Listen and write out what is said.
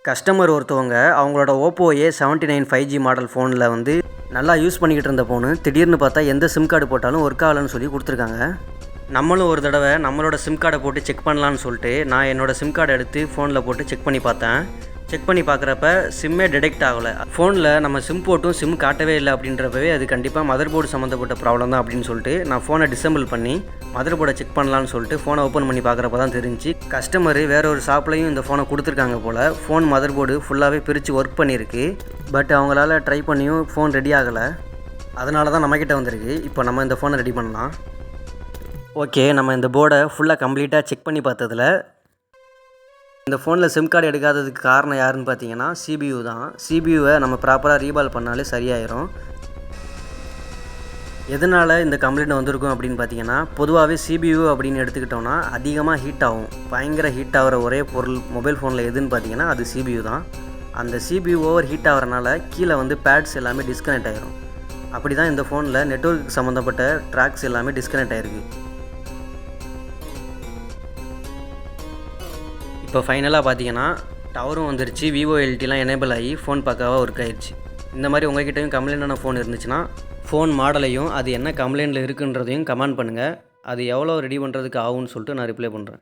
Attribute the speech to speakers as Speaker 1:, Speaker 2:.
Speaker 1: Customer ஒருத்தவங்க அவங்களோட Oppo A79 5G model ஃபோனில் வந்து நல்லா யூஸ் பண்ணிக்கிட்டு இருந்த ஃபோனு திடீர்னு பார்த்தா எந்த சிம் கார்டு போட்டாலும் ஒர்க் ஆகலைன்னு சொல்லி கொடுத்துருக்காங்க. நம்மளும் ஒரு தடவை நம்மளோட சிம் கார்டை போட்டு செக் பண்ணலான்னு சொல்லிட்டு நான் என்னோடய சிம் கார்டை எடுத்து ஃபோனில் போட்டு செக் பண்ணி பார்த்தேன். செக் பண்ணி பார்க்குறப்ப சிம்மே டிடெக்ட் ஆகலை. ஃபோனில் நம்ம சிம் போட்டும் சிம் காட்டவே இல்லை அப்படின்றப்பவே அது கண்டிப்பாக மதர் போர்டு சம்மந்தப்பட்ட ப்ராப்ளம் தான் அப்படின்னு சொல்லிட்டு நான் ஃபோனை டிசேபிள் பண்ணி மதர் போர்டை செக் பண்ணலான்னு சொல்லிட்டு ஃபோனை ஓப்பன் பண்ணி பார்க்குறப்ப தான் தெரிஞ்சு கஸ்டமர் வேற ஒரு ஷாப்லையும் இந்த ஃபோனை கொடுத்துருக்காங்க போல். ஃபோன் மதர் போர்டு ஃபுல்லாகவே பிரித்து ஒர்க் பண்ணியிருக்கு. பட் அவங்களால ட்ரை பண்ணியும் ஃபோன் ரெடி ஆகலை. அதனால தான் நம்மக்கிட்ட வந்திருக்கு. இப்போ நம்ம இந்த ஃபோனை ரெடி பண்ணலாம். ஓகே, நம்ம இந்த போர்டை ஃபுல்லாக கம்ப்ளீட்டாக செக் பண்ணி பார்த்ததில் இந்த ஃபோனில் சிம் கார்டு எடுக்காததுக்கு காரணம் யாருன்னு பார்த்தீங்கன்னா CPU தான். CPUவை நம்ம ப்ராப்பராக ரீபால் பண்ணாலே சரியாயிரும். எதனால் இந்த கம்ப்ளைண்ட் வந்திருக்கும் அப்படின்னு பார்த்தீங்கன்னா, பொதுவாகவே CPU அப்படின்னு எடுத்துக்கிட்டோன்னா அதிகமாக ஹீட் ஆகும். பயங்கர ஹீட் ஆகிற ஒரே பொருள் மொபைல் ஃபோனில் எதுன்னு பார்த்தீங்கன்னா அது CPU தான். அந்த CPU ஓவர் ஹீட் ஆகிறனால கீழே வந்து பேட்ஸ் எல்லாமே டிஸ்கனெக்ட் ஆகிரும். அப்படி தான் இந்த ஃபோனில் நெட்வொர்க் சம்மந்தப்பட்ட ட்ராக்ஸ் எல்லாமே டிஸ்கனெக்ட் ஆகிருக்கு. இப்போ ஃபைனலாக பார்த்தீங்கன்னா டவரும் வந்துருச்சு, VoLTலாம் எனேபிள் ஆகி ஃபோன் பக்காவாக ஒர்க் ஆயிடுச்சு. இந்த மாதிரி உங்கள்கிட்டையும் கம்ப்ளைண்டான ஃபோன் இருந்துச்சுன்னா ஃபோன் மாடலையும் அது என்ன கம்ப்ளைண்ட்டில் இருக்குன்றதையும் கமெண்ட் பண்ணுங்கள். அது எவ்வளோ ரெடி பண்ணுறதுக்கு ஆகும்னு சொல்லிட்டு நான் ரிப்ளை பண்ணுறேன்.